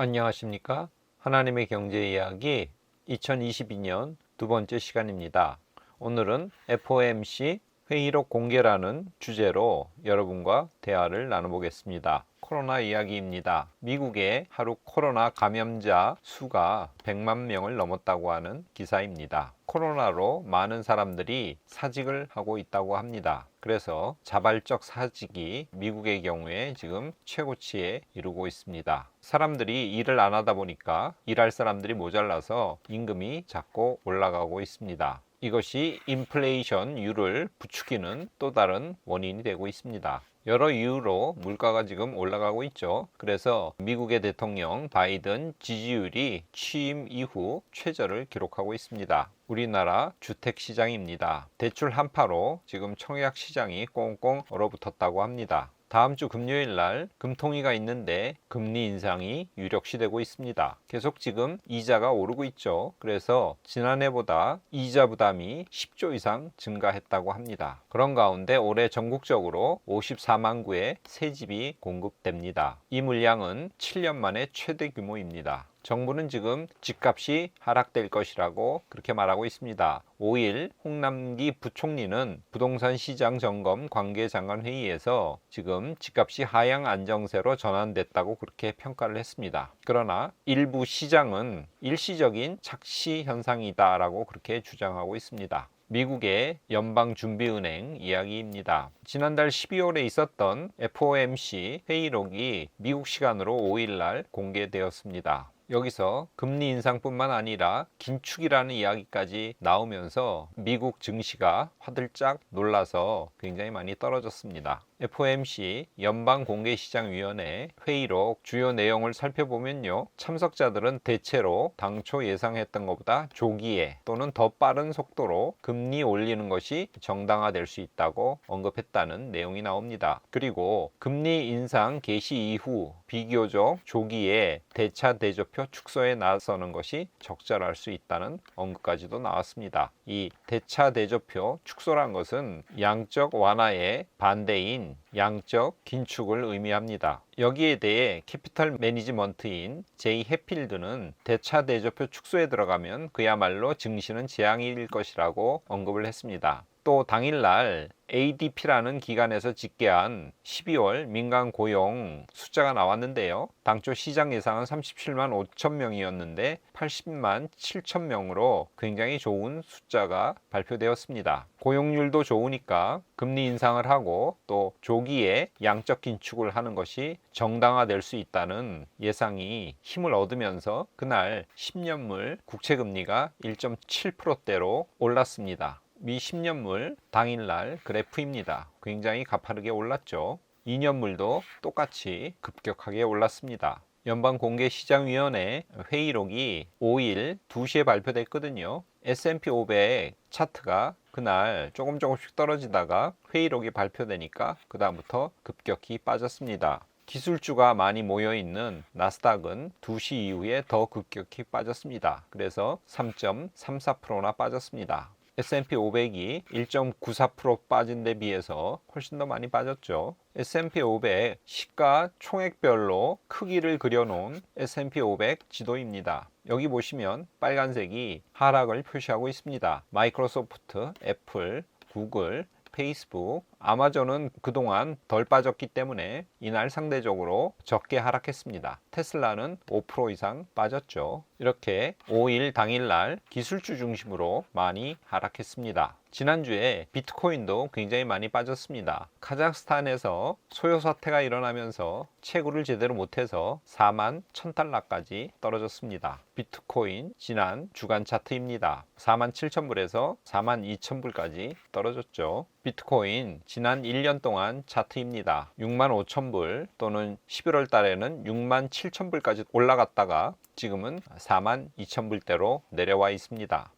안녕하십니까? 하나님의 경제 이야기 2022년 두 번째 시간입니다. 오늘은 FOMC 회의록 공개라는 주제로 여러분과 대화를 나눠보겠습니다. 코로나 이야기입니다. 미국의 하루 코로나 감염자 수가 100만 명을 넘었다고 하는 기사입니다. 코로나로 많은 사람들이 사직을 하고 있다고 합니다. 그래서 자발적 사직이 미국의 경우에 지금 최고치에 이르고 있습니다. 사람들이 일을 안 하다 보니까 일할 사람들이 모자라서 임금이 자꾸 올라가고 있습니다. 이것이 인플레이션율을 부추기는 또 다른 원인이 되고 있습니다. 여러 이유로 물가가 지금 올라가고 있죠. 그래서 미국의 대통령 바이든 지지율이 취임 이후 최저를 기록하고 있습니다. 우리나라 주택시장입니다. 대출 한파로 지금 청약시장이 꽁꽁 얼어붙었다고 합니다. 다음 주 금요일 날 금통위가 있는데 금리 인상이 유력시되고 있습니다. 계속 지금 이자가 오르고 있죠. 그래서 지난해보다 이자 부담이 10조 이상 증가했다고 합니다. 그런 가운데 올해 전국적으로 54만 구의 새 집이 공급됩니다. 이 물량은 7년 만에 최대 규모입니다. 정부는 지금 집값이 하락될 것이라고 그렇게 말하고 있습니다. 5일 홍남기 부총리는 부동산 시장 점검 관계장관 회의에서 지금 집값이 하향 안정세로 전환됐다고 그렇게 평가를 했습니다. 그러나 일부 시장은 일시적인 착시 현상이다라고 그렇게 주장하고 있습니다. 미국의 연방준비은행 이야기입니다. 지난달 12월에 있었던 FOMC 회의록이 미국 시간으로 5일 날 공개되었습니다. 여기서 금리 인상뿐만 아니라 긴축이라는 이야기까지 나오면서 미국 증시가 화들짝 놀라서 굉장히 많이 떨어졌습니다. FOMC 연방공개시장위원회 회의록 주요 내용을 살펴보면요. 참석자들은 대체로 당초 예상했던 것보다 조기에 또는 더 빠른 속도로 금리 올리는 것이 정당화될 수 있다고 언급했다는 내용이 나옵니다. 그리고 금리 인상 개시 이후 비교적 조기에 대차 대조표 축소에 나서는 것이 적절할 수 있다는 언급까지도 나왔습니다. 이 대차 대조표 축소란 것은 양적 완화의 반대인 양적 긴축을 의미합니다. 여기에 대해 캐피털 매니지먼트인 제이 해필드는 대차 대조표 축소에 들어가면 그야말로 증시는 재앙일 것이라고 언급을 했습니다. 또 당일날 ADP라는 기관에서 집계한 12월 민간 고용 숫자가 나왔는데요. 당초 시장 예상은 37만 5천 명이었는데 80만 7천 명으로 굉장히 좋은 숫자가 발표되었습니다. 고용률도 좋으니까 금리 인상을 하고 또 조기에 양적 긴축을 하는 것이 정당화될 수 있다는 예상이 힘을 얻으면서 그날 10년물 국채금리가 1.7%대로 올랐습니다. 미 10년물 당일날 그래프입니다. 굉장히 가파르게 올랐죠. 2년물도 똑같이 급격하게 올랐습니다. 연방공개시장위원회 회의록이 5일 2시에 발표됐거든요. S&P 500 차트가 그날 조금씩 떨어지다가 회의록이 발표되니까 그 다음부터 급격히 빠졌습니다. 기술주가 많이 모여있는 나스닥은 2시 이후에 더 급격히 빠졌습니다. 그래서 3.34%나 빠졌습니다. S&P 500이 1.94% 빠진 데 비해서 훨씬 더 많이 빠졌죠. S&P 500 시가 총액별로 크기를 그려놓은 S&P 500 지도입니다. 여기 보시면 빨간색이 하락을 표시하고 있습니다. 마이크로소프트, 애플, 구글, 페이스북, 아마존은 그동안 덜 빠졌기 때문에 이날 상대적으로 적게 하락했습니다. 테슬라는 5% 이상 빠졌죠. 이렇게 5일 당일날 기술주 중심으로 많이 하락했습니다. 지난주에 비트코인도 굉장히 많이 빠졌습니다. 카자흐스탄에서 소요 사태가 일어나면서 채굴을 제대로 못해서 4만 1000달러까지 떨어졌습니다. 비트코인 지난 주간 차트입니다. 4만 7천불에서 4만 2천불까지 떨어졌죠. 비트코인 지난 1년 동안 차트입니다. 6만 5천불 또는 11월 달에는 6만 7천불까지 올라갔다가 지금은 4만 2천불대로 내려와 있습니다.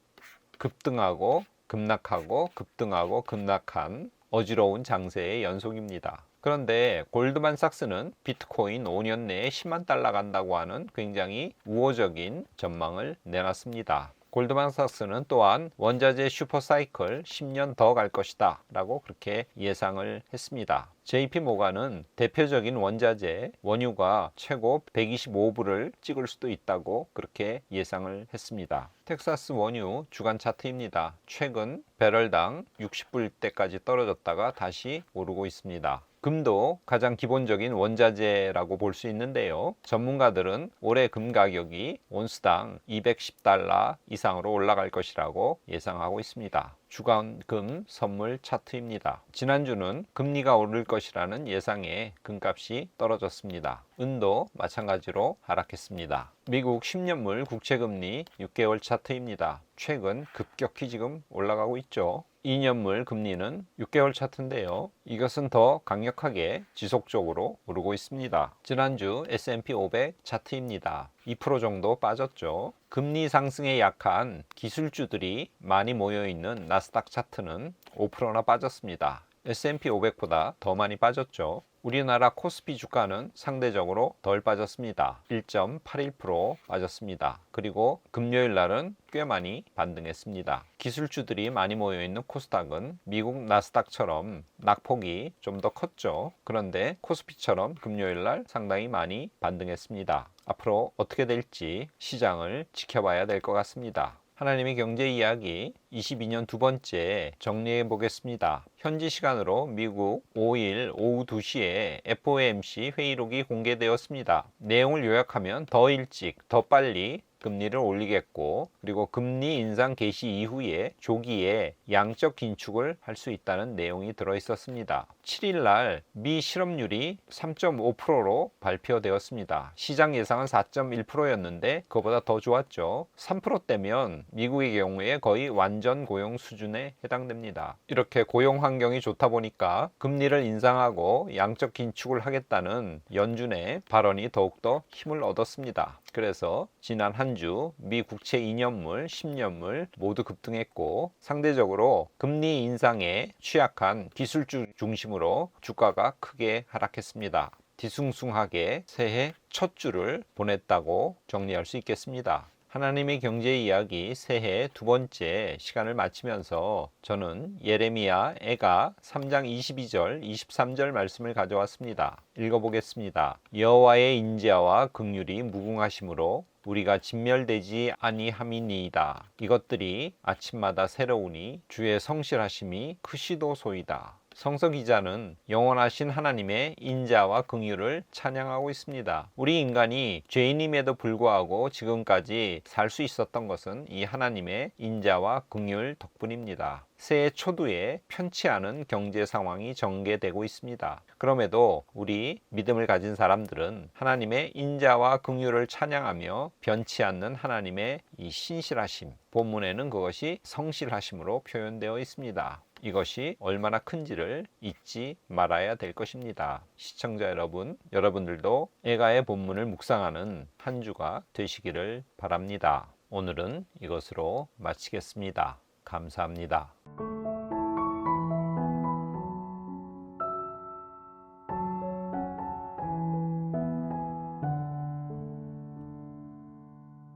급등하고 급락하고 급등하고 급락한 어지러운 장세의 연속입니다. 그런데 골드만삭스는 비트코인 5년 내에 10만 달러 간다고 하는 굉장히 우호적인 전망을 내놨습니다. 골드만삭스는 또한 원자재 슈퍼사이클 10년 더 갈 것이다 라고 그렇게 예상을 했습니다. JP모간은 대표적인 원자재 원유가 최고 125불을 찍을 수도 있다고 그렇게 예상을 했습니다. 텍사스 원유 주간 차트입니다. 최근 배럴당 60불대까지 떨어졌다가 다시 오르고 있습니다. 금도 가장 기본적인 원자재라고 볼 수 있는데요. 전문가들은 올해 금 가격이 온스당 210달러 이상으로 올라갈 것이라고 예상하고 있습니다. 주간 금 선물 차트입니다. 지난주는 금리가 오를 것이라는 예상에 금값이 떨어졌습니다. 은도 마찬가지로 하락했습니다. 미국 10년물 국채금리 6개월 차트입니다. 최근 급격히 지금 올라가고 있죠. 2년물 금리는 6개월 차트인데요. 이것은 더 강력하게 지속적으로 오르고 있습니다. 지난주 S&P 500 차트입니다. 2% 정도 빠졌죠. 금리 상승에 약한 기술주들이 많이 모여있는 나스닥 차트는 5%나 빠졌습니다. S&P 500보다 더 많이 빠졌죠. 우리나라 코스피 주가는 상대적으로 덜 빠졌습니다. 1.81% 빠졌습니다. 그리고 금요일 날은 꽤 많이 반등했습니다. 기술주들이 많이 모여있는 코스닥은 미국 나스닥처럼 낙폭이 좀 더 컸죠. 그런데 코스피처럼 금요일 날 상당히 많이 반등했습니다. 앞으로 어떻게 될지 시장을 지켜봐야 될 것 같습니다. 하나님의 경제 이야기 22년 두 번째 정리해 보겠습니다. 현지 시간으로 미국 5일 오후 2시에 FOMC 회의록이 공개되었습니다. 내용을 요약하면 더 일찍, 더 빨리 금리를 올리겠고, 그리고 금리 인상 개시 이후에 조기에 양적 긴축을 할 수 있다는 내용이 들어 있었습니다. 7일 날 미 실업률이 3.5%로 발표되었습니다. 시장 예상은 4.1%였는데 그거보다 더 좋았죠. 3%대면 미국의 경우에 거의 완전 고용 수준에 해당됩니다. 이렇게 고용 환경이 좋다 보니까 금리를 인상하고 양적 긴축을 하겠다는 연준의 발언이 더욱더 힘을 얻었습니다. 그래서 지난 한 주 미 국채 2년물, 10년물 모두 급등했고, 상대적으로 금리 인상에 취약한 기술주 중심으로 주가가 크게 하락했습니다. 뒤숭숭하게 새해 첫 주를 보냈다고 정리할 수 있겠습니다. 하나님의 경제 이야기 새해 두 번째 시간을 마치면서 저는 예레미야 애가 3장 22절 23절 말씀을 가져왔습니다. 읽어보겠습니다. 여호와의 인자와 긍휼이 무궁하심으로 우리가 진멸되지 아니함이니이다. 이것들이 아침마다 새로우니 주의 성실하심이 크시도소이다. 성서 기자는 영원하신 하나님의 인자와 긍휼을 찬양하고 있습니다. 우리 인간이 죄인임에도 불구하고 지금까지 살 수 있었던 것은 이 하나님의 인자와 긍휼 덕분입니다. 새해 초두에 편치 않은 경제 상황이 전개되고 있습니다. 그럼에도 우리 믿음을 가진 사람들은 하나님의 인자와 긍휼을 찬양하며 변치 않는 하나님의 이 신실하심, 본문에는 그것이 성실하심으로 표현되어 있습니다. 이것이 얼마나 큰지를 잊지 말아야 될 것입니다. 시청자 여러분, 여러분들도 애가의 본문을 묵상하는 한 주가 되시기를 바랍니다. 오늘은 이것으로 마치겠습니다. 감사합니다.